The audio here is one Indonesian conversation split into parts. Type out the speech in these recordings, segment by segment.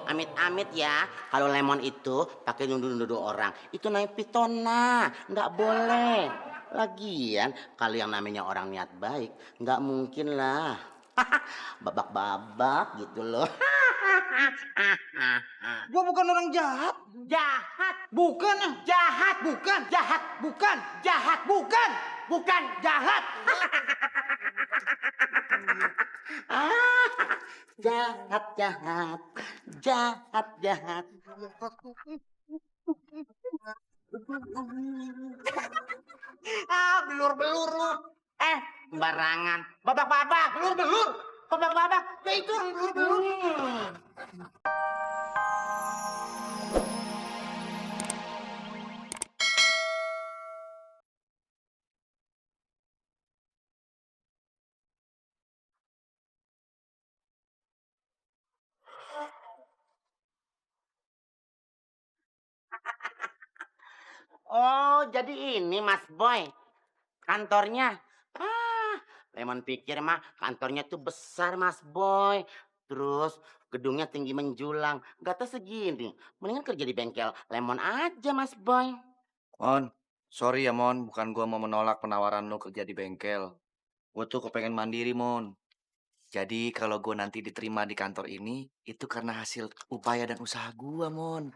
Amit-amit ya, kalau Lemon itu pakai nuduh-nuduh orang, itu namanya pitona, nggak boleh. Lagian kalau yang namanya orang niat baik, nggak mungkin lah. Babak-babak gitu loh. Gua bukan orang jahat. Jahat, Bukan ah. jahat, Bukan. jahat, Bukan. jahat, Bukan. bukan jahat. Ah, jahat, jahat, jahat, jahat. Belur-belur lu. Barangan. Babak-babak, belur-belur. Babak-babak, ya itu belur-belur. Oh, jadi ini Mas Boy kantornya. Ah, Lemon pikir mah kantornya tuh besar Mas Boy. Terus gedungnya tinggi menjulang. Gak tau segini. Mendingan kerja di bengkel Lemon aja Mas Boy. Mon, sorry ya Mon, bukan gua mau menolak penawaran lo kerja di bengkel. Gua tuh kepengen mandiri Mon. Jadi kalau gua nanti diterima di kantor ini, itu karena hasil upaya dan usaha gua Mon.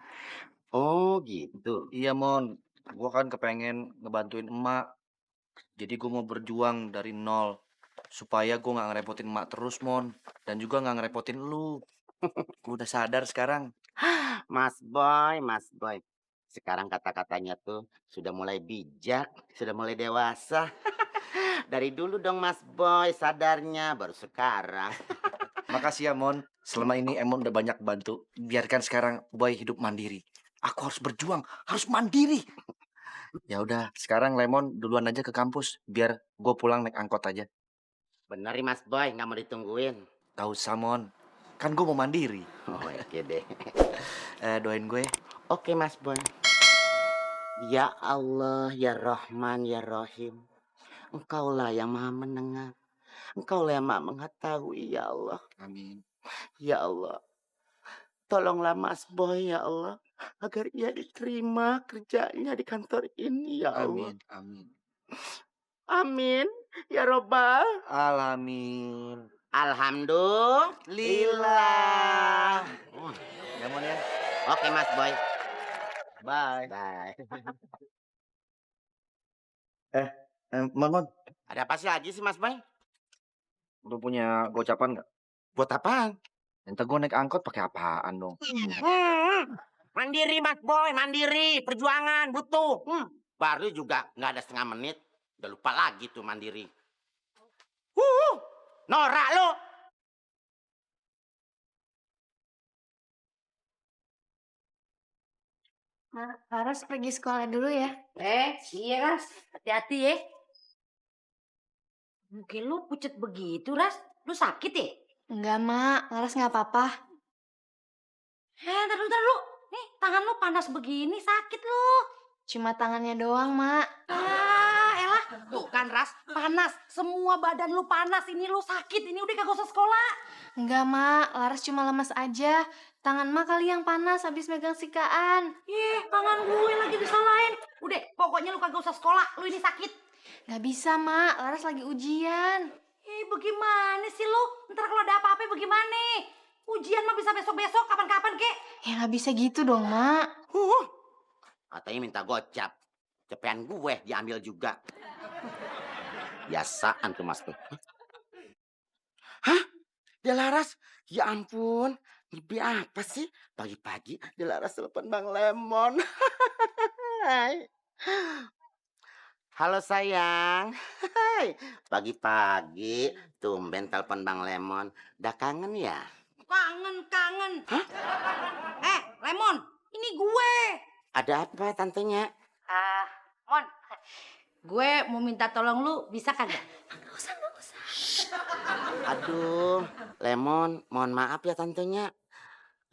Oh gitu. Iya Mon, gua kan kepengen ngebantuin emak. Jadi gua mau berjuang dari nol. Supaya gua nggak ngerepotin emak terus Mon. Dan juga nggak ngerepotin lu. Gua udah sadar sekarang. Mas Boy, Mas Boy. Sekarang kata-katanya tuh sudah mulai bijak, sudah mulai dewasa. Dari dulu dong Mas Boy sadarnya, baru sekarang. Makasih ya Mon, selama ini Emon udah banyak bantu. Biarkan sekarang Boy hidup mandiri. Aku harus berjuang, harus mandiri. Ya udah, sekarang Lemon duluan aja ke kampus, biar gue pulang naik angkot aja. Bener nih Mas Boy, nggak mau ditungguin. Gak usah Mon, kan gue mau mandiri. Oh, oke deh. Doain gue. Oke Mas Boy. Ya Allah, ya Rahman, ya Rahim. Engkaulah yang maha mendengar. Engkaulah yang maha mengetahui ya Allah. Amin. Ya Allah. Tolonglah Mas Boy ya Allah. Agar ia diterima kerjanya di kantor ini ya Allah. Amin. Amin. Amin. Ya Robbal. Alamin. Alhamdulillah. Ya Mon ya. Oke Mas Boy. Bye. Bye. Mon, Ada apa sih lagi sih Mas Boy? lu punya gocapan nggak? Buat apaan? Entah gue naik angkot pakai apaan dong? Mandiri Mas Boy, mandiri. Perjuangan, butuh. Baru juga nggak ada setengah menit. Udah lupa lagi tuh mandiri. Norak lo. Laras pergi sekolah dulu ya. Iya Ras, hati-hati ya. Mungkin lu pucet begitu Ras, lu sakit ya? Enggak, Mak. Laras nggak apa-apa. Ntar lu. Nih, tangan lu panas begini, sakit lu. Cuma tangannya doang, Mak. Elah. Tuh kan Ras, panas. Semua badan lu panas, ini lu sakit. Ini udah kagak usah sekolah. Enggak, Mak. Laras cuma lemas aja. Tangan Mak kali yang panas habis megang sikaan. Tangan gue lagi disalahin. Udah, pokoknya lu kagak usah sekolah. Lu ini sakit. Nggak bisa, Mak. Laras lagi ujian. Bagaimana sih lu? Ntar kalau ada apa-apa bagaimana? Ujian mah bisa besok-besok, kapan-kapan kek. Ya nggak bisa gitu dong, Mak. Katanya minta gocap. Cepean gue diambil juga. Biasaan tuh Mas Boy. Hah? Dia Laras? Ya ampun. Mimpi apa sih? Pagi-pagi dia Laras telepon Bang Lemon. Hai. Halo sayang. Hai. Pagi-pagi tumben telepon Bang Lemon. Udah kangen ya? Kangen. Hah? Lemon, ini gue. Ada apa tantenya? Mon, gue mau minta tolong lu, bisa kagak? Nggak usah. Aduh, Lemon, mohon maaf ya tantenya.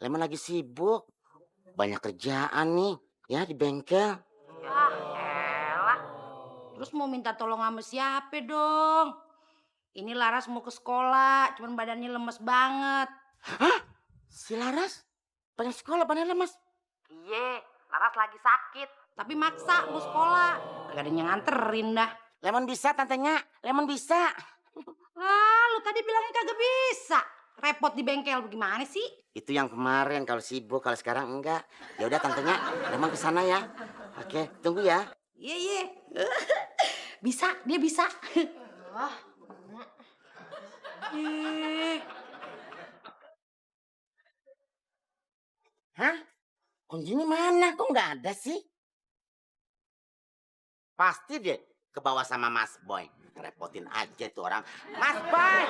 Lemon lagi sibuk. Banyak kerjaan nih, ya di bengkel. Elah. Terus mau minta tolong sama siapa dong? Ini Laras mau ke sekolah, cuman badannya lemes banget. Hah? Si Laras? Pengen sekolah padahal Mas. Iya, Laras lagi sakit. Tapi maksa mau sekolah. Gak ada yang nganterin dah. Lemon bisa tantenya, Lemon bisa. Ah, lu tadi bilangnya kagak bisa. Repot di bengkel gimana sih? Itu yang kemarin kalau sibuk, kalau sekarang enggak. Ya udah tantenya, Lemon ke sana ya. Oke, tunggu ya. Iya, iya. Bisa, dia bisa. Hah? Kuncinya mana? Kok nggak ada sih? Pasti deh ke bawah sama Mas Boy. Repotin aja tuh orang. Mas Boy!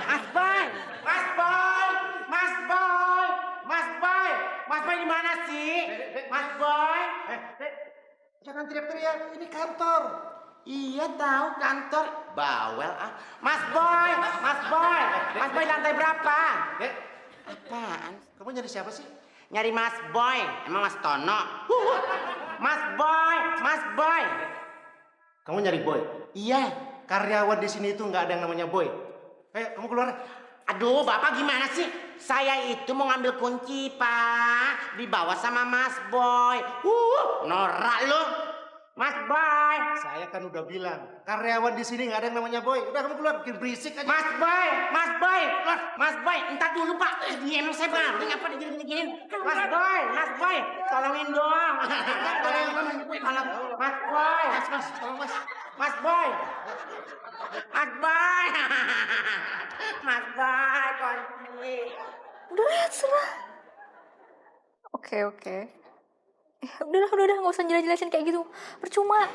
Mas Boy! Mas Boy! Mas Boy! Mas Boy! Mas Boy di mana sih? Mas Boy! Jangan teriak-teriak, ini kantor. Iya tahu kantor. Bawel ah. Mas Boy! Mas Boy! Mas Boy lantai berapa? Apaan? Kamu nyari siapa sih? Nyari Mas Boy. Emang Mas Tono? Mas Boy! Mas Boy! Kamu nyari Boy. Iya. Karyawan di sini itu nggak ada yang namanya Boy. Ayo, kamu keluar. Aduh, Bapak gimana sih? Saya itu mau ngambil kunci, Pak. Dibawa sama Mas Boy. Norak lu. Mas Boy. Saya kan udah bilang, karyawan di sini nggak ada yang namanya Boy. Udah kamu keluar, bikin berisik aja. Mas Boy. Mas Boy. Mas Boy, entar dulu, Pak. Emang saya baru ngapa digini-gini. Mas Boy. Mas Boy. Tolongin dong. Mas Boy. Mas, tolong mas. Mas Boy. Mas Boy. Mas Boy, kunci. Udah lihat serah. Oke. Udah, nggak usah jelasin kayak gitu. Percuma.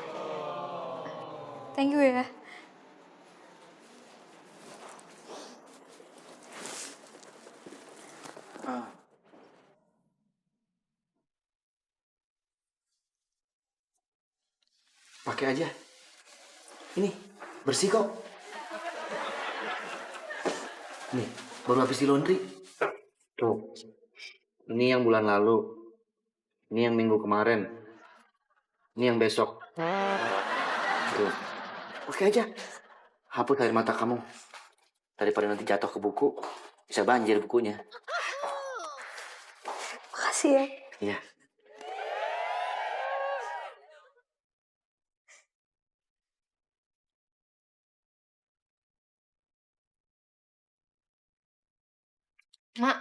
Thank you ya. Pakai aja. Ini bersih kok. Nih, baru habis di laundry. Tuh. Ini yang bulan lalu. Ini yang minggu kemarin. Ini yang besok. Tuh. Pakai aja. Hapus air mata kamu. Daripada nanti jatuh ke buku, bisa banjir bukunya. Makasih ya. Iya. Mak,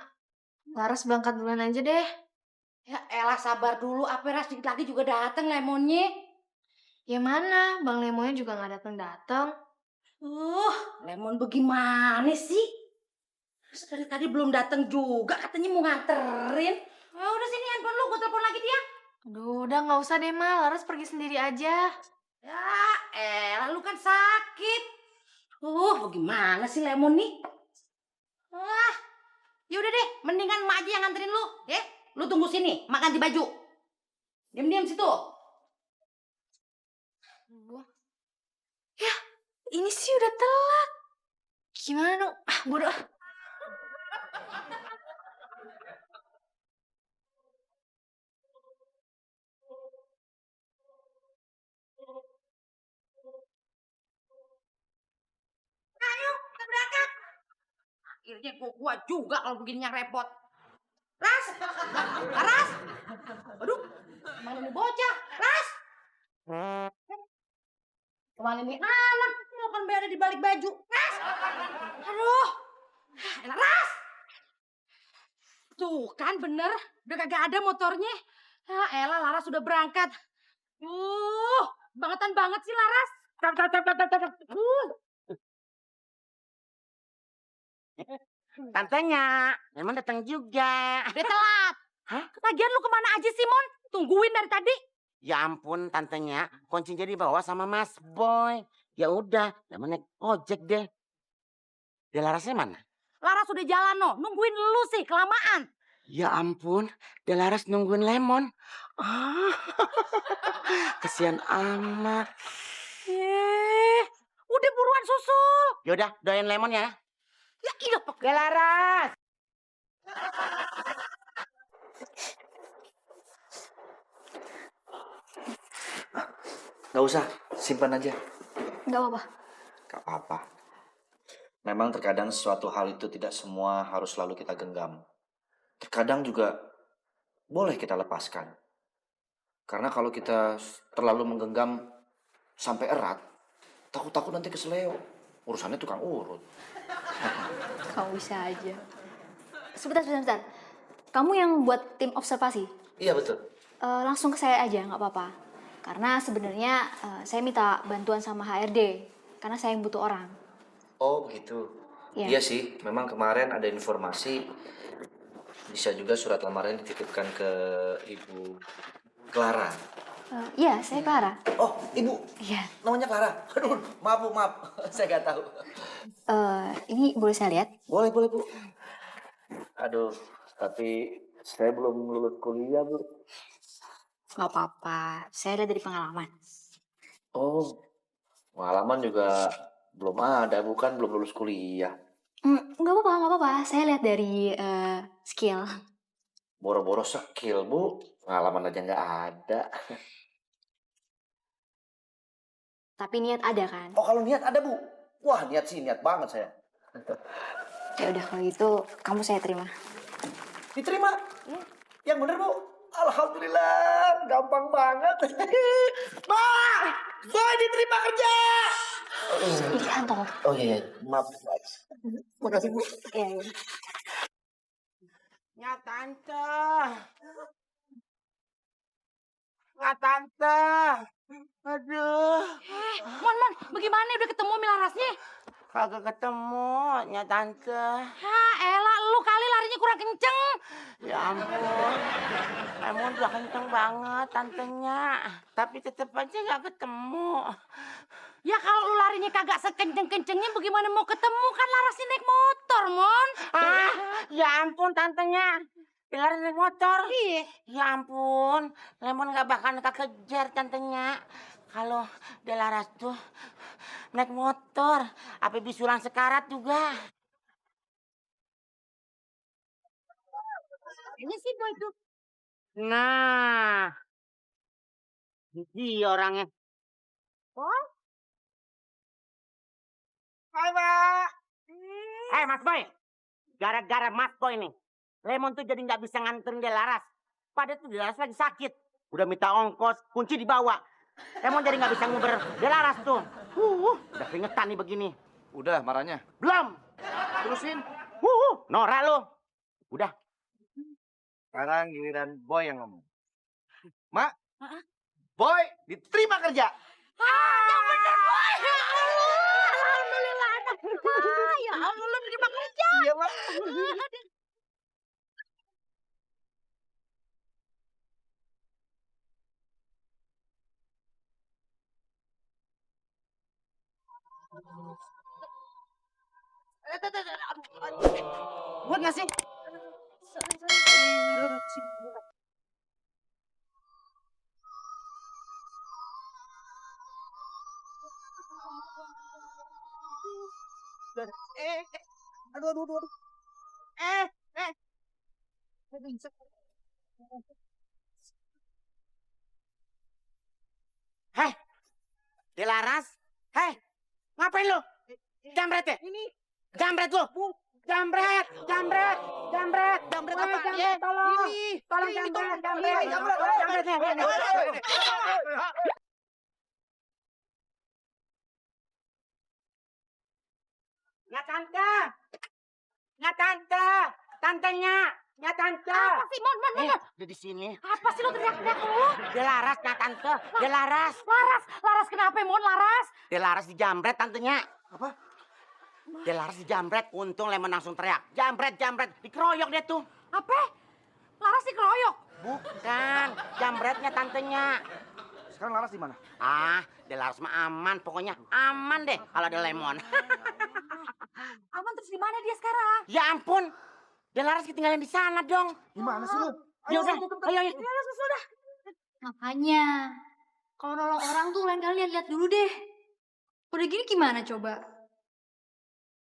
Laras berangkat duluan aja deh. Ya elah sabar dulu, apa Ras dikit lagi juga dateng lemonnya. Ya mana, Bang Lemonya juga nggak datang. Lemon bagaimana sih? Terus dari tadi belum datang juga, katanya mau nganterin. Ya udah sini handphone lu, gue telepon lagi dia. Aduh, udah nggak usah deh, Ma. Laras pergi sendiri aja. Ya elah lu kan sakit. Bagaimana sih Lemon nih? Ya udah deh, mendingan emak aja yang nganterin lu, ya. Lu tunggu sini, mak ganti baju. Diam-diam situ. Ya, ini sih udah telat. Gimana dong? Bodoh. Ayo, kita berangkat. Akhirnya gua juga kalau begininya repot. Ras! Ras! Aduh, mana nih bocah? Ras! Kemana nih anak? Mau kan berada di balik baju. Ras! Aduh! Elah, Ras! Tuh kan bener, udah kagak ada motornya. Ya elah, Laras sudah berangkat. Bangetan banget sih Laras. Tantenya, Lemon datang juga. Udah telat. Hah? Lagian lu kemana aja sih, Mon? Tungguin dari tadi. Ya ampun, tantenya, kuncinya dibawa sama Mas Boy. Ya udah, Lemon naik ojek deh. Dia Larasnya mana? Laras udah jalan, no. Nungguin lu sih, kelamaan. Ya ampun, Delaras nungguin Lemon. Kesian amat. Udah buruan susul. Yaudah, doain Lemon ya. Ya iya, Pak. Delaras. Nggak usah, simpan aja. Nggak apa-apa. Gak apa-apa. Memang terkadang sesuatu hal itu tidak semua harus selalu kita genggam. Terkadang juga boleh kita lepaskan. Karena kalau kita terlalu menggenggam sampai erat, takut-takut nanti keseleo. Urusannya tukang urut. Kamu bisa aja. Sebentar. Kamu yang buat tim observasi? Iya betul. Langsung ke saya aja, nggak apa-apa. Karena sebenarnya saya minta bantuan sama HRD. Karena saya yang butuh orang. Oh begitu. Iya. Iya sih, memang kemarin ada informasi bisa juga surat lamaran dititipkan ke Ibu Clara. Iya, saya Clara. Oh, Ibu, Iya. namanya Clara. Aduh, maaf Bu, maaf. Saya nggak tahu. Ini boleh saya lihat? Boleh, Bu. Aduh, tapi saya belum lulus kuliah, Bu. Nggak apa-apa. Saya lihat dari pengalaman. Oh, pengalaman juga belum ada, bukan belum lulus kuliah. Nggak apa-apa. Saya lihat dari skill. Boro-boro skill, Bu. Pengalaman aja nggak ada. Tapi niat ada kan? Oh, kalau niat ada, Bu. Wah, niat banget saya. Ya udah kalau gitu kamu saya terima. Diterima? Iya. Yang bener, Bu. Alhamdulillah, gampang banget. Ma, gue diterima kerja. Di kantor. Oh iya, maaf. Makasih, Bu. Iya. Ya tante. Ya tante. Aduh. Mon, bagaimana udah ketemu Milarasnya? Kagak ketemu, ya tante. Elah, lu kali larinya kurang kenceng. Ya ampun. Emang udah kenceng banget tantenya. Tapi tetep aja gak ketemu. Ya kalau lu larinya kagak sekenceng-kencengnya bagaimana mau ketemu, kan Larasnya naik motor, Mon. Ah, ya ampun tantenya. Pilar naik motor. Iya. Ya ampun, Lemon gak bakal kekejar tantenya. Kalau Delaras tuh naik motor, apa bisulan sekarat juga. Ini sih boy tuh. Nah, dia orangnya. Oh? Hai, Pak. Hei, Mas Boy. Gara-gara Mas Boy nih, Lemon tuh jadi nggak bisa nganterin Delaras. Padahal tuh Delaras lagi sakit. Udah minta ongkos, kunci dibawa. Lemon jadi nggak bisa nguber Delaras tuh. Udah keringetan nih begini. Udah marahnya. Belum. Terusin. Norak lo. Udah. Sekarang giliran Boy yang ngomong. Mak, Boy diterima kerja. Yang bener boy. Ya Allah, alhamdulillah anak. Ya Allah, lu terima kerja. Iya, Mak. Buat nggak sih? Aduh. Eh. Hei, Delaras. Hei, ngapain lu? Jambret ya? Ini. Jambret lu. Jambret. Woi, apa? jambret, tolong. Ini. Tolong Ini, jambret. tolong. Jambretnya. Ya tante. Tantenya. Ya tante. Apa sih, Mon? Udah di sini. Apa sih lu teriak-teriak lu? Delaras, ya tante. Delaras. Laras kenapa, Mon? Laras? Delaras dijambret tantenya. Apa? Delaras dijambret. Untung Lemon langsung teriak. Jambret. Dikeroyok dia tuh. Apa? Laras dikeroyok? Bukan. Jambretnya tantenya. Sekarang Laras di mana? Ah, Delaras mah aman. Pokoknya aman deh kalau ada Lemon. Aman, terus di mana dia sekarang? Ya ampun. Delaras ketinggalan di sana dong. Gimana sih lu? Ya udah. Ayo. Sudah. Makanya kalau nolong orang tuh lain kali lihat-lihat dulu deh. Udah gini gimana coba?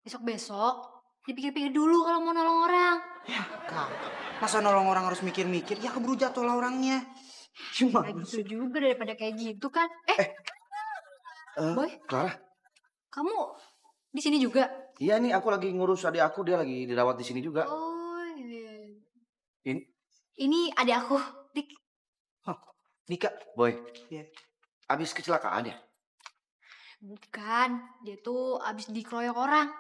Besok dipikir-pikir dulu kalau mau nolong orang. Kak, masa nolong orang harus mikir-mikir? Ya keburu jatuh lah orangnya. Gimana Kayak sih? gitu juga daripada kayak gitu kan. Boy, Clara? kamu di sini juga? Iya nih, aku lagi ngurus adik aku, dia lagi dirawat di sini juga. Oh iya. Ini adik aku, Dik. Dika. Boy, Iya. abis kecelakaan ya? Bukan, dia tuh abis dikeroyok orang.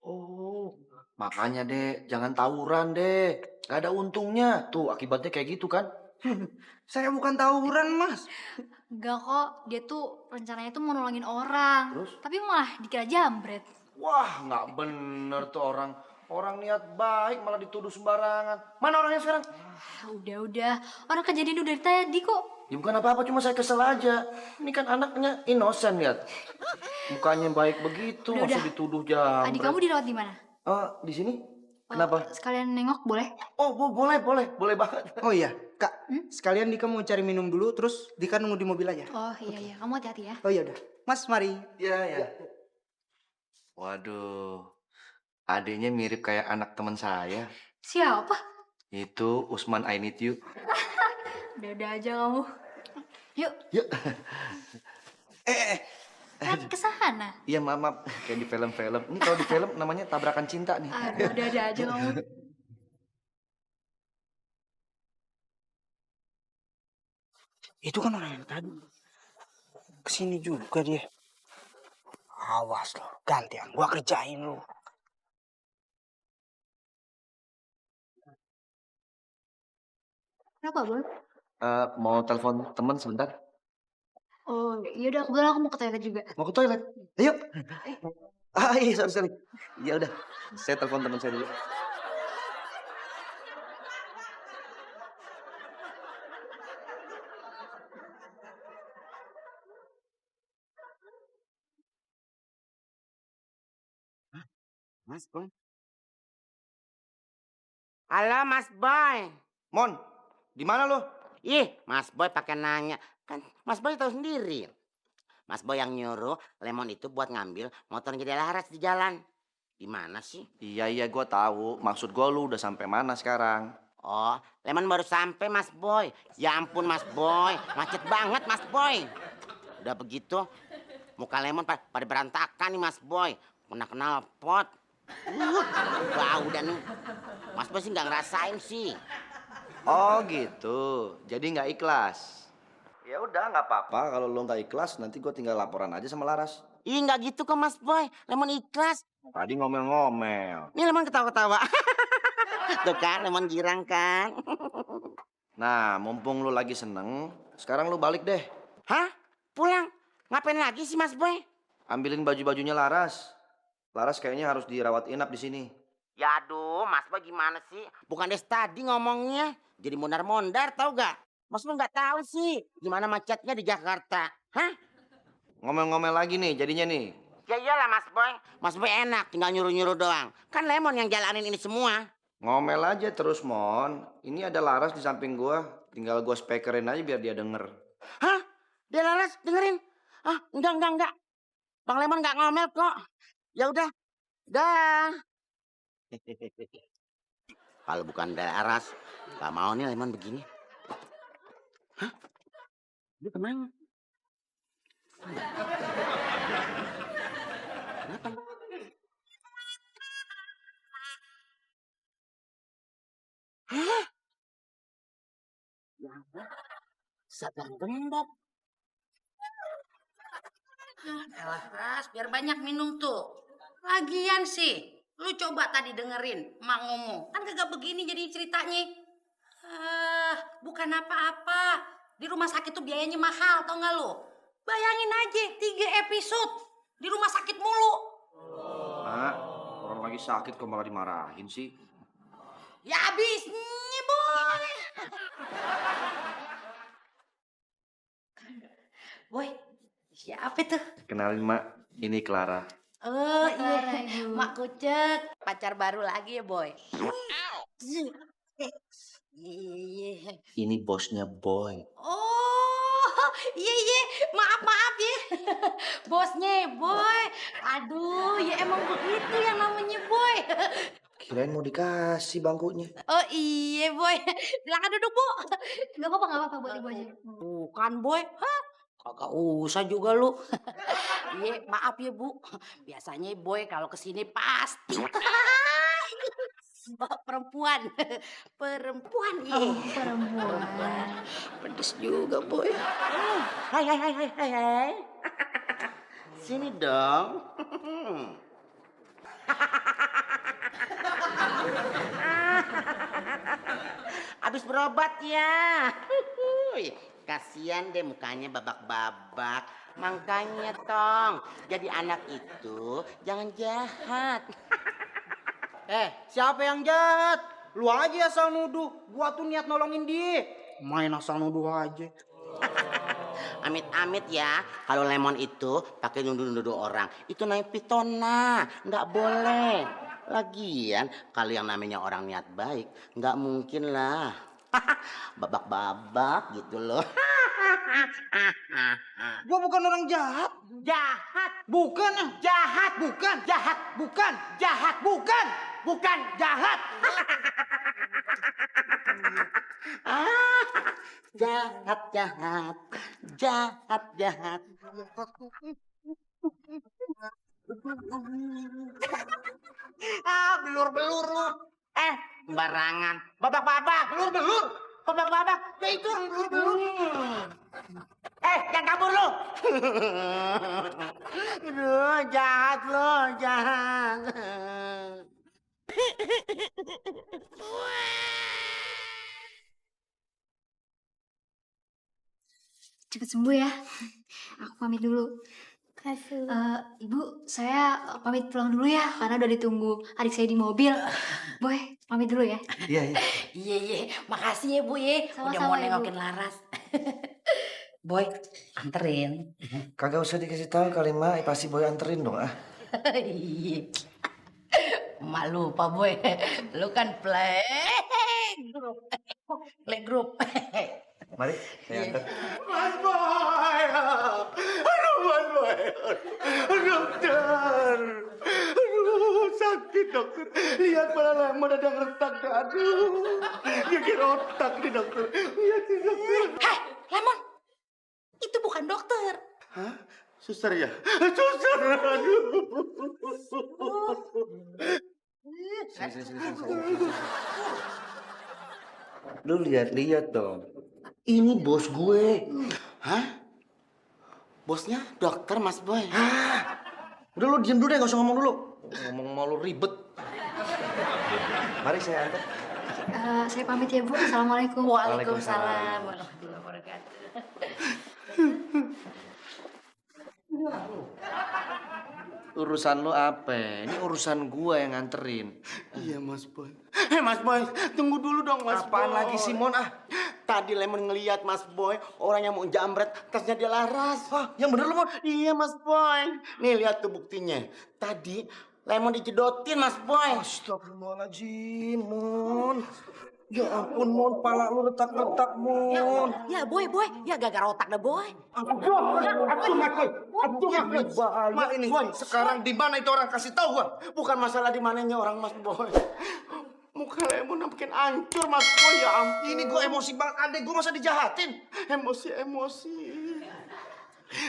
Oh, makanya deh, jangan tawuran deh. Gak ada untungnya. Tuh, akibatnya kayak gitu kan? Saya bukan tawuran, Mas. Enggak kok, dia tuh rencananya tuh mau nolongin orang. Terus? Tapi malah dikira jambret. Wah, nggak bener tuh orang. Orang niat baik malah dituduh sembarangan. Mana orangnya sekarang? Udah. Orang kejadian udah dari tadi kok. Ya bukan apa-apa, cuma saya kesel aja. Ini kan anaknya inosen, lihat. Mukanya baik begitu, Udah. masih dituduh jambret. Adik kamu dirawat di mana? Di sini? Kenapa? Sekalian nengok boleh? Oh, boleh banget. Oh iya, Kak. Sekalian Dika mau cari minum dulu, terus Dika nunggu di mobil aja. Oh iya, kamu hati-hati ya. Oh iya udah. Mas, mari. Iya. Waduh, adiknya mirip kayak anak teman saya. Siapa? Itu Usman I Need You. Udah aja kamu. Yuk, Yuk. kan ke sana. Iya, maaf. Kayak di film-film. Ini kalau di film namanya tabrakan cinta nih. Aduh, udah aja kamu. Itu kan orang yang tadi. Kesini juga dia. Awas lo, gantian. Gua kerjain lo. Kenapa, Bang? Mau telepon teman sebentar? Oh, yaudah kebetulan aku mau ke toilet juga. Mau ke toilet? Ayo. Iya, sorry. Ya udah, saya telepon teman saya dulu. Mas Boy. Halo Mas Boy. Mon, di mana lo? Ih, Mas Boy pakai nanya. Kan Mas Boy tahu sendiri. Mas Boy yang nyuruh Lemon itu buat ngambil motornya dia Laras di jalan. Gimana sih? Iya, gua tahu. Maksud gua lu udah sampai mana sekarang? Oh, Lemon baru sampai Mas Boy. Ya ampun Mas Boy, macet banget Mas Boy. Udah begitu, muka Lemon pada berantakan nih Mas Boy. Kena knalpot. Bau dah nih. Mas Boy sih nggak ngerasain sih. Oh gitu, jadi nggak ikhlas. Ya udah, nggak apa-apa. Kalau lo nggak ikhlas, nanti gua tinggal laporan aja sama Laras. Ih nggak gitu kok Mas Boy, Lemon ikhlas. Tadi ngomel-ngomel. Nih Lemon ketawa-ketawa. Tuh kan, Lemon girang kan. Nah, mumpung lu lagi seneng, sekarang lu balik deh. Hah? Pulang? Ngapain lagi sih Mas Boy? Ambilin baju-bajunya Laras. Laras kayaknya harus dirawat inap di sini. Ya aduh, Mas Boy gimana sih? Bukan dari tadi ngomongnya. Jadi mondar-mondar tau gak? Mas Boy nggak tahu sih gimana macetnya di Jakarta. Hah? Ngomel-ngomel lagi nih jadinya nih. Ya iyalah Mas Boy. Mas Boy enak tinggal nyuruh-nyuruh doang. Kan Lemon yang jalanin ini semua. Ngomel aja terus, Mon. Ini ada Laras di samping gua. Tinggal gua speakerin aja biar dia denger. Hah? Dia Laras dengerin? Ah, enggak. Bang Lemon nggak ngomel kok. Ya udah. Dah. Kalau bukan dari Laras, nggak mau nih Lemon begini. Hah? Dia kemana? Kenapa? Hah? Ya ampun, sadar gendap. Elah, Ras, biar banyak minum tuh. Lagian sih, lu coba tadi dengerin emak ngomong. Kan kagak begini jadi ceritanya. Bukan apa-apa. Di rumah sakit tuh biayanya mahal, tau gak lu? Bayangin aja, 3 episode di rumah sakit mulu. Mak, orang lagi sakit kok malah dimarahin sih. Ya abisnya, Boy. Boy, siapa tuh? Kenalin, Mak. Ini Clara. Oh iya, Mak Kucek. Pacar baru lagi ya, Boy? Iya. Ini bosnya Boy. Oh, iya. Maaf ya. Bosnya, Boy. Aduh, ya emang begitu yang namanya Boy. Kirain mau dikasih bangkunya. Oh iya, Boy. Silakan duduk, Bu. Gak apa-apa buat ibu aja. Bukan, Boy. Hah? Kagak usah juga lu. Iya, maaf ya, Bu. Biasanya Boy kalau kesini pasti. perempuan. Perempuan, iya. Oh, perempuan. Pedes juga, Boy. Hai, hai, hai, hai, hai, hai. Sini dong. Habis berobat ya. Kasihan deh mukanya babak-babak. Makanya tong, jadi anak itu jangan jahat. Siapa yang jahat? Lu aja asal nuduh. Gua tuh niat nolongin dia. Main asal nuduh aja. Amit-amit ya, kalau Lemon itu pakai nuduh-nuduh orang, itu namanya pitona, nggak boleh. Lagian kalau yang namanya orang niat baik, nggak mungkin lah. Babak-babak gitu loh. Gua bukan orang jahat. Jahat, Bukan ah. jahat, Bukan. jahat, Bukan. jahat, Bukan. bukan jahat. Ah, jahat, jahat, jahat, jahat. Belur-belur lu. Barangan. Babak-babak, belur-belur. Babak-babak, ya itu orang belur-belur. Jangan kabur lu. Aduh, jahat lu, jahat. Cepet sembuh ya. Aku pamit dulu. Kasih. Ibu, saya pamit pulang dulu ya, karena udah ditunggu adik saya di mobil. Boy, pamit dulu ya. Iya, iya. Iya, iya. Makasih ya, Bu ya. Udah Sama-sama, mau Ibu. nengokin Laras. Boy, anterin. Kagak usah dikasih tahu kali, Mak. Pasti Boy anterin dong, ah. Iya. Emak lupa, Boy. Lu kan playgroup. Playgroup. Mari, saya antar. Mas Boy, aduh Mas Boy, dokter, aduh sakit dokter, lihat malah Lemon ada yang retak, aduh, geger otak nih dokter, lihat sih dokter. Hei, Lemon. Itu bukan dokter. Hah? Suster ya? Suster, aduh. Sini. Lu lihat-lihat dong. Ini bos gue. Hah? Bosnya dokter Mas Boy? Udah lu diem dulu deh, gak usah ngomong dulu. Ngomong malu ribet. Mari saya antar. Saya pamit ya, Bu. Assalamualaikum. Waalaikumsalam warahmatullahi wabarakatuh. Urusan lu apa? Ini urusan gua yang nganterin. Iya Mas Boy. Mas Boy, tunggu dulu dong Mas Apaan Boy. lagi Simon ah? Tadi Lemon ngeliat Mas Boy, orang yang mau jambret, tasnya dia Laras. Wah, yang bener lu Mon. Iya Mas Boy. Nih lihat tuh buktinya. Tadi Lemon dijedotin Mas Boy. Astagfirullahaladzim, Mon. Ya ampun, Mon. Pala lu retak-retak, Mon. Ya, Boy. Ya, gara-gara otak dah, Boy. Bahaya ini. Sekarang di mana itu orang? Kasih tahu gua. Bukan masalah di mananya orang Mas Boy. Muka Lemon makin hancur Mas Boy, ya ampun. Ini gua emosi banget. Adek gua masa dijahatin. Emosi.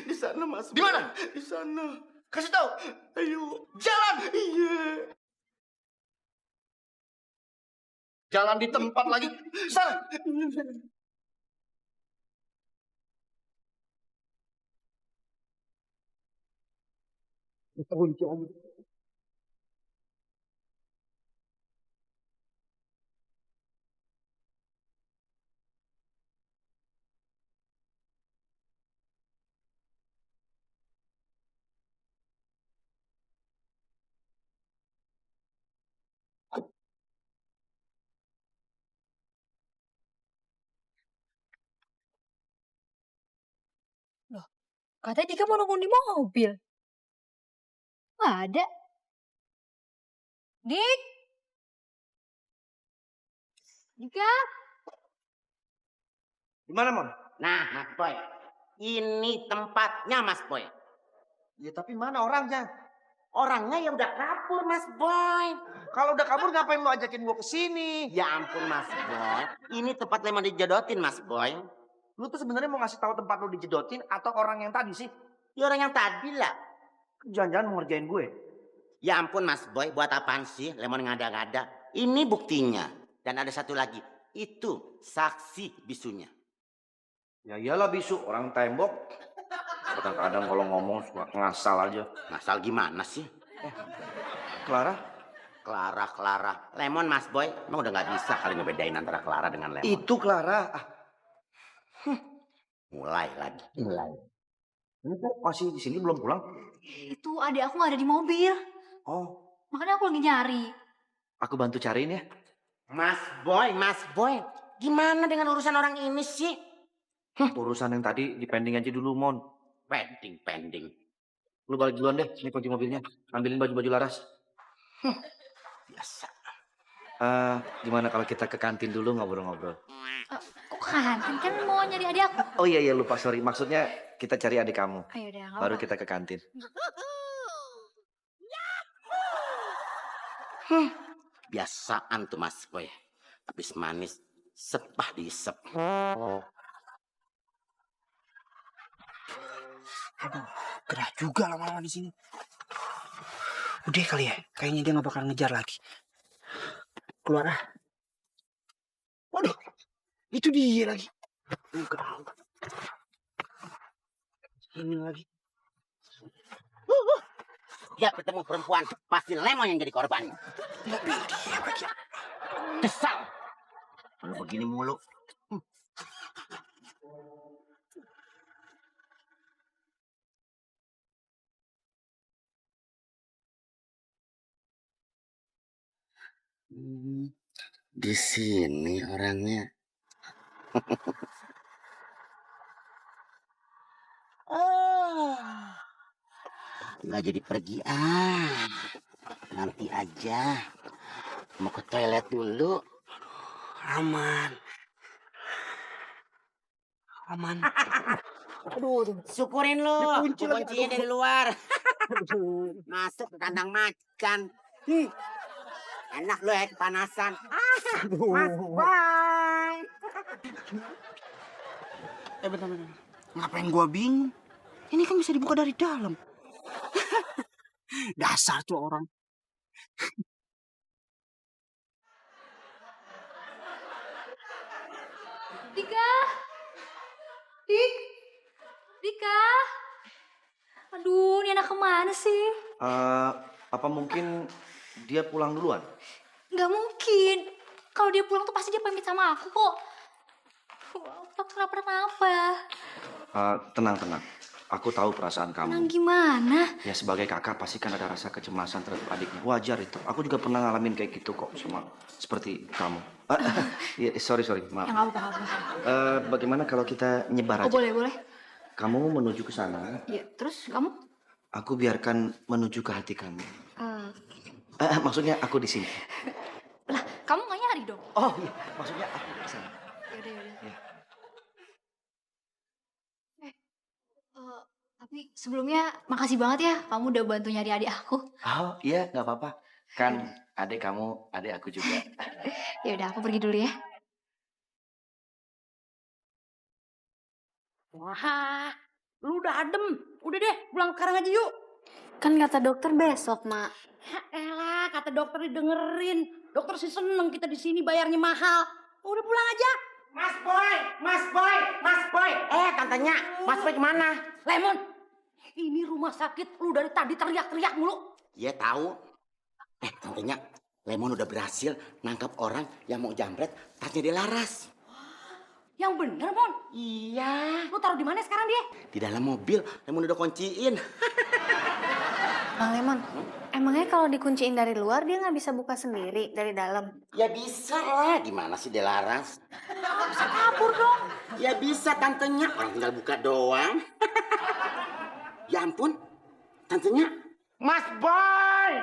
Di sana Mas Di Boy. mana? Di sana. Kasih tahu. Ayo. Jalan. Iya. Jalan di tempat lagi. Sana. Katanya Dika mau nunggu di mobil. Nggak ada. Dik. Dika. Di mana, Mon? Nah, Mas Boy. Ini tempatnya Mas Boy. Ya tapi mana orangnya? Orangnya ya udah kabur Mas Boy. Kalau udah kabur ngapain lu ajakin gua ke sini? Ya ampun Mas Boy. Ini tempat Lemon dijodotin Mas Boy. Lu tuh sebenarnya mau ngasih tahu tempat lu dijedotin atau orang yang tadi sih? Ya orang yang tadi lah. Jangan-jangan mau ngerjain gue. Ya ampun Mas Boy, buat apaan sih Lemon ngada-ngada? Ini buktinya. Dan ada satu lagi. Itu saksi bisunya. Ya iyalah bisu, orang tembok. Kadang-kadang kalau ngomong suka ngasal aja. Ngasal gimana sih? Clara? Clara. Lemon, Mas Boy. Emang udah nggak bisa kali ngebedain antara Clara dengan Lemon. Itu Clara. Mulai lagi. Ini kok masih di sini belum pulang? Itu adik aku nggak ada di mobil. Oh, Makanya aku lagi nyari. aku bantu cariin ya. Mas Boy. Gimana dengan urusan orang ini sih? Urusan yang tadi dipending aja dulu, Mon. Pending. Lu balik duluan deh, ini kunci mobilnya. Ambilin baju-baju Laras. Biasa. Gimana kalau kita ke kantin dulu ngobrol-ngobrol? Kok ke kantin? Kan mau nyari adik aku. Oh iya lupa, sorry. Maksudnya kita cari adik kamu. Ayo deh, nggak Baru apa-apa. kita ke kantin. Biasaan tuh Mas Boy. Habis manis, sepah diisep. Aduh, gerah juga lama-lama di sini. Udah kali ya, kayaknya dia nggak bakal ngejar lagi. Keluar ah. Waduh, itu dia lagi. Gerah. Ini lagi. Dia ketemu perempuan, pasti Lemon yang jadi korban. Kesal. Kalau begini mulu. Di sini orangnya. Nggak jadi pergi nanti aja. Mau ke toilet dulu. Aman. Aduh. Syukurin lu. Dikunci lagi. Kuncinya dari luar. Masuk ke kandang macan. Enak lu ya kepanasan. Mas Boy. Bentar. Ngapain gua bingung? Ini kan bisa dibuka dari dalam. Dasar tuh orang. Dika! Dika! Aduh, ini anak kemana sih? Apa mungkin dia pulang duluan? Nggak mungkin. Kalau dia pulang tuh pasti dia pamit sama aku kok. Aku kenapa-napa. Tenang. Aku tahu perasaan Nang kamu. gimana? Ya sebagai kakak pasti kan ada rasa kecemasan terhadap adikmu. Wajar itu. Aku juga pernah ngalamin kayak gitu kok, sama seperti kamu. Iya, sorry, maaf. Ya nggak apa-apa. Bagaimana kalau kita nyebar Oh, aja? boleh. Kamu menuju ke sana, Ya, terus kamu? aku biarkan menuju ke hati kamu. Maksudnya aku di sini. Lah, kamu nggak nyari dong? Oh iya, maksudnya aku ke sana. Yaudah. Ya. Tapi sebelumnya makasih banget ya kamu udah bantu nyari adik aku. Oh iya, nggak apa-apa. Kan adik kamu, adik aku juga. Ya udah, aku pergi dulu ya. Wah, lu udah adem. Udah deh, pulang sekarang aja yuk. Kan kata dokter besok, Mak. Ya elah, kata dokter didengerin. Dokter sih seneng kita di sini bayarnya mahal. Udah pulang aja. Mas Boy. Tantenya. Mas Boy kemana? Lemon, ini rumah sakit. Lu dari tadi teriak-teriak mulu. Iya tahu. Tantenya. Lemon udah berhasil nangkap orang yang mau jambret tasnya dia Laras. Yang bener, Mon. Iya. Lu taruh di mana sekarang dia? Di dalam mobil. Lemon udah kunciin. Bang Lemon, emangnya kalau dikunciin dari luar dia nggak bisa buka sendiri dari dalam? Ya bisa lah. Gimana sih dia Laras? Bisa kabur dong. Ya bisa tantenya. Orang tinggal buka doang. Ya ampun. Tantenya. Mas Boy.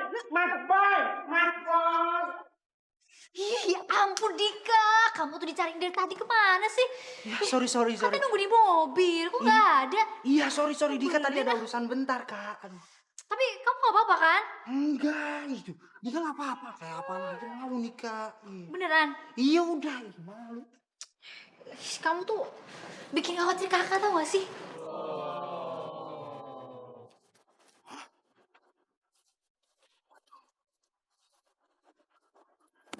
Ih, ya ampun Dika, kamu tuh dicariin dari tadi kemana sih? Ya, sorry. Katanya nunggu di mobil, kok nggak ada? Iya, sorry. Dika tadi ada urusan bentar, Kak. Aduh. Tapi kamu nggak apa-apa kan? Enggak, itu. Dika nggak apa-apa. Kayak apa aja malu nih, Kak. Beneran? Iya, udah. Malu. Ih, kamu tuh bikin khawatir kakak tau gak sih?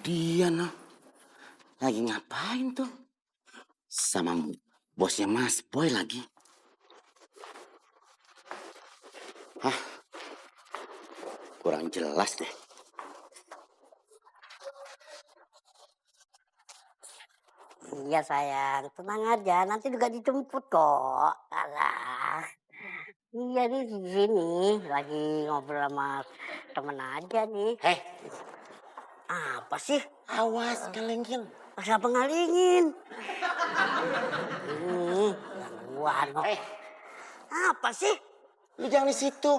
dia noh. Lagi ngapain tuh? Sama bosnya Mas Boy lagi. Hah? Kurang jelas deh. Iya sayang, tenang aja, nanti juga dijemput kok. Alah. Iya nih di sini lagi ngobrol sama temen aja nih. Heh, Apa sih? awas kalengin. Siapa ngalingin? Ini gangguan kok. Eh, Apa sih? lu jangan di situ.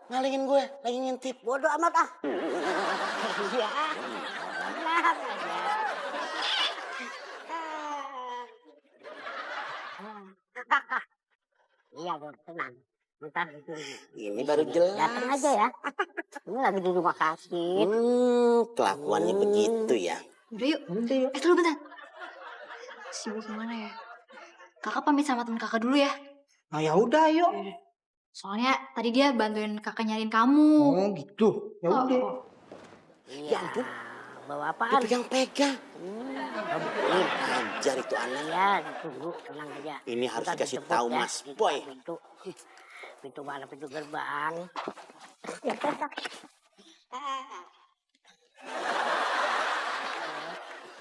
Ngalingin gue, lagi ngintip. Bodoh amat ah. Iya. Tenang aja. Iya, tenang. Bentar ditunggu. Ini baru jelas. Datang aja ya. Ini lagi di rumah sakit. Kelakuannya begitu ya. Udah yuk. Tunggu bentar. Sibuk kemana ya? Kakak pamit sama temen kakak dulu ya. Nah ya udah ayo. Soalnya tadi dia bantuin kakak nyariin kamu. Oh gitu. Ya Oh, udah. oh. Iya. Bawa apaan? Dipegang-pegang. Ajar itu anak. Iya, ditunggu, tenang aja. Ini harus Ntar dikasih dijemput tahu ya. Mas Boy. Pintu mana? Pintu gerbang.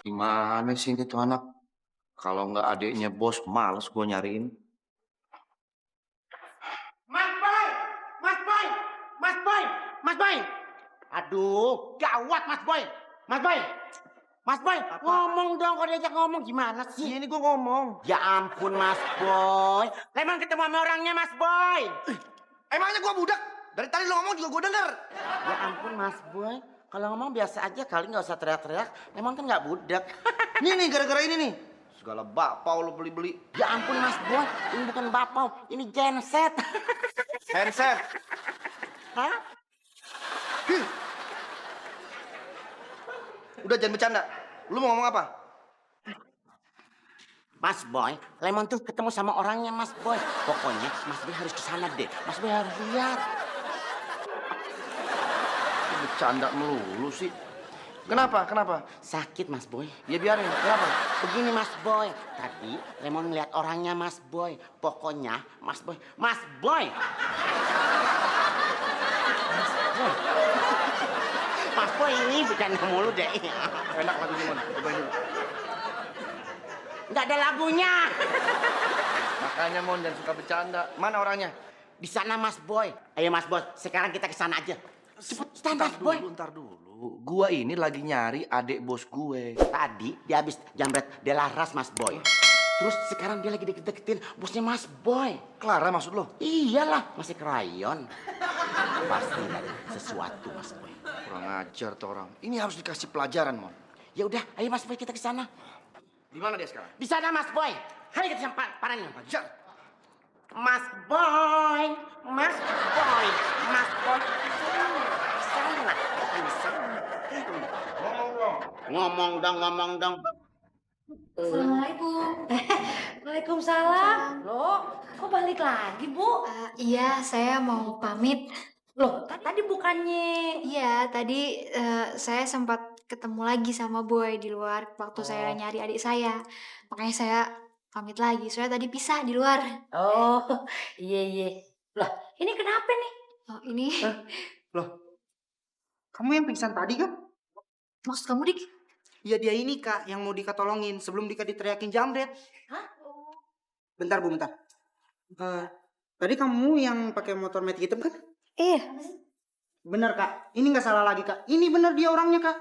Gimana sih ini tuh anak? Kalau nggak adiknya bos, males gue nyariin. Mas Boy! Mas Boy! Mas Boy! Mas Boy! Aduh, gawat Mas Boy! Mas Boy! Mas Boy, ngomong dong, kalau diajak ngomong gimana sih? Ini gue ngomong. Ya ampun Mas Boy. Lemon ketemu sama orangnya Mas Boy. Emangnya gue budak? Dari tadi lo ngomong juga gue denger. Ya ampun Mas Boy. Kalau ngomong biasa aja kali, nggak usah teriak-teriak. Lemon kan nggak budak. Nih gara-gara ini nih. Segala bakpao lo beli-beli. Ya ampun Mas Boy, ini bukan bapau, ini genset. Handset. Hah? Udah jangan bercanda. Lu mau ngomong apa? Mas Boy, Lemon tuh ketemu sama orangnya Mas Boy. Pokoknya Mas Boy harus kesana deh. Mas Boy harus lihat. Bercanda melulu sih. Kenapa? Kenapa? Sakit Mas Boy. Ya biarin. Kenapa? Begini Mas Boy, tadi Lemon ngeliat orangnya Mas Boy. Pokoknya Mas Boy, Mas Boy. Mas Boy. Mas Boy ini bercanda mulu deh. Enak lagunya, Mon. Cobain dulu. Nggak ada lagunya. Makanya, Mon, jangan suka bercanda. Mana orangnya? Di sana Mas Boy. Ayo Mas Boy, sekarang kita ke sana aja. Cepet, stand Mas Boy. Ntar dulu. Gua ini lagi nyari adik bos gue. Tadi dia habis jambret Delaras Mas Boy. Terus sekarang dia lagi deket-deketin bosnya Mas Boy. Clara maksud lo? Iyalah, masih krayon. Pasti ada sesuatu Mas Boy. Kurang ajar tuh orang. Ini harus dikasih pelajaran, Mon. Ya udah, ayo Mas Boy kita ke sana. Di mana dia sekarang? Di sana Mas Boy. Ayo kita sampai parahnya. Ajar. Mas Boy, Mas Boy, Mas Boy. Sana, di sana. Ngomong dong. Assalamualaikum. Waalaikumsalam. Loh, kok balik lagi, Bu? Iya, saya mau pamit. Loh, tadi bukannya... Iya, tadi saya sempat ketemu lagi sama Boy di luar waktu saya nyari adik saya. Makanya saya pamit lagi. Soalnya tadi pisah di luar. Oh, iya. Lah, ini kenapa nih? Oh, ini Kamu yang pingsan tadi kan? maksud kamu Dik? Iya dia ini kak yang mau Dika tolongin sebelum Dika diteriakin jambret. Hah? Bentar bu, bentar. Tadi kamu yang pakai motor metik hitam kan? Iya. Bener kak, ini nggak salah lagi kak. Ini bener dia orangnya kak.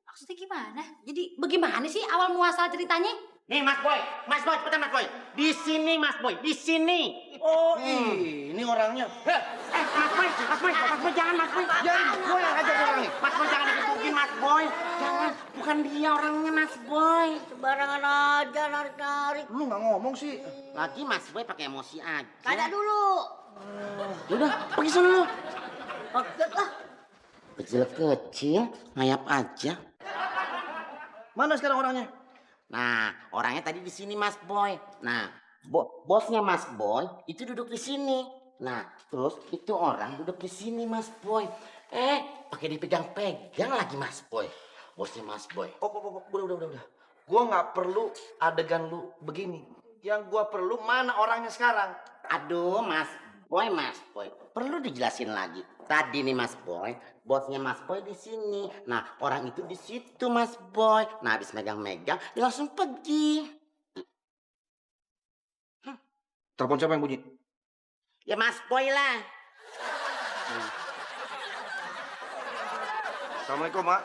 Maksudnya gimana? Jadi bagaimana sih awal muasal ceritanya? Nih Mas Boy, cepetan Mas Boy. Di sini Mas Boy, di sini. Oh, ini orangnya. Mas Boy, jangan Mas Boy. Jadi gue yang ngajak orangnya. Mas Boy jangan digebukin Mas Boy. Jangan, bukan dia orangnya Mas Boy. Sembarangan aja narik-narik. Lu nggak ngomong sih. Lagi Mas Boy pakai emosi aja. Tanya dulu. Udah, pergi sana lu. Maksud lah. Kecil-kecil, ngayap aja. Mana sekarang orangnya? Nah, orangnya tadi di sini Mas Boy. Nah, bosnya Mas Boy itu duduk di sini. Nah, terus itu orang duduk di sini Mas Boy. Pakai dipegang-pegang lagi Mas Boy. bosnya Mas Boy. Udah. Gua nggak perlu adegan lu begini. Yang gua perlu mana orangnya sekarang. Aduh, Mas Boy. Perlu dijelasin lagi. Tadi nih Mas Boy, bosnya Mas Boy di sini. Nah, orang itu di situ Mas Boy. Nah, habis megang-megang, dia langsung pergi. Telepon siapa yang bunyi? Ya Mas Boy lah. Assalamualaikum, Mak.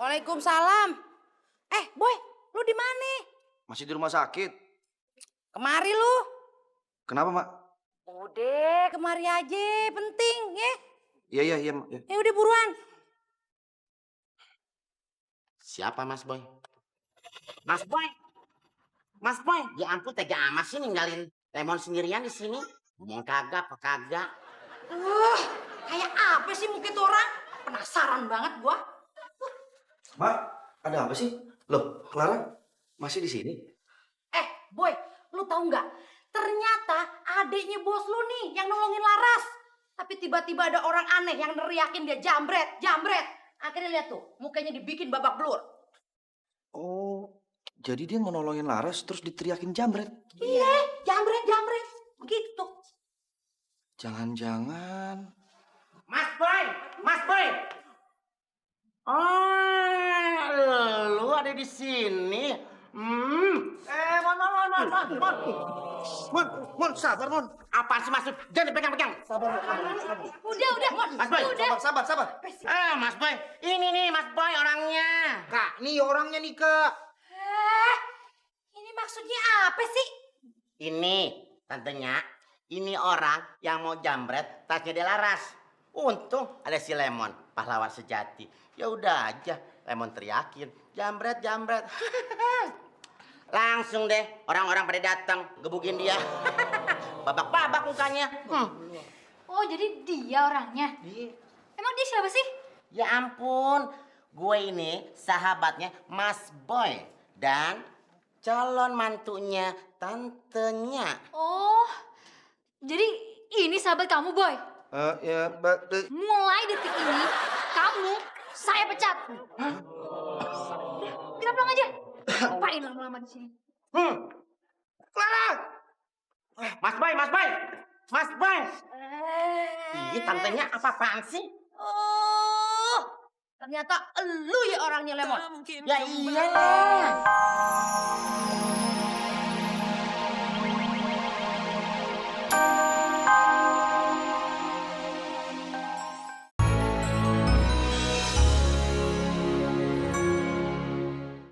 Waalaikumsalam. Boy, lu di mana? Masih di rumah sakit. Kemari lu. Kenapa, Mak? Udah, kemari aja, penting ya. Iya, Mak. Ya. Ya udah buruan. Siapa Mas Boy? Mas Boy. Mas Boy, ya ampun tega amat sih ninggalin Lemon sendirian di sini. Ngomong kagak apa kagak. Kayak apa sih mungkin tuh orang? Penasaran banget gua. Mak, ada apa sih? Loh, Clara masih di sini? Boy, lu tahu nggak? Ternyata adiknya bos lu nih yang nolongin Laras. Tapi tiba-tiba ada orang aneh yang neriakin dia jambret. Akhirnya lihat tuh, mukanya dibikin babak belur. Oh, jadi dia mau nolongin Laras terus diteriakin jambret. Iya, jambret. Gitu. Jangan-jangan Mas Boy. Oh, lu ada di sini. Mon, Sabar, Mon. apaan sih masuk? Jangan dipegang-pegang. Udah, Mon. Mas Boy, Udah. Sabar. Mas Boy, ini nih Mas Boy orangnya. Kak, nih orangnya nih, Kak. Ini maksudnya apa sih? Ini tantenya, ini orang yang mau jambret tasnya Delaras. Untung ada si Lemon, pahlawan sejati. Ya udah aja, Lemon teriakin, jambret. Langsung deh orang-orang pada datang gebukin dia. Babak-babak mukanya. Oh, jadi dia orangnya. Emang dia siapa sih? Ya ampun, gue ini sahabatnya Mas Boy dan calon mantunya tantenya. Oh, jadi ini sahabat kamu, Boy. Mulai detik ini, kamu saya pecat. Kita pulang aja. Ngapain lama-lama di sini? Clara! Mas Boy! Ih, tantenya apa-apaan sih? Oh, ternyata elu ya orangnya Lemon. Ya iyalah.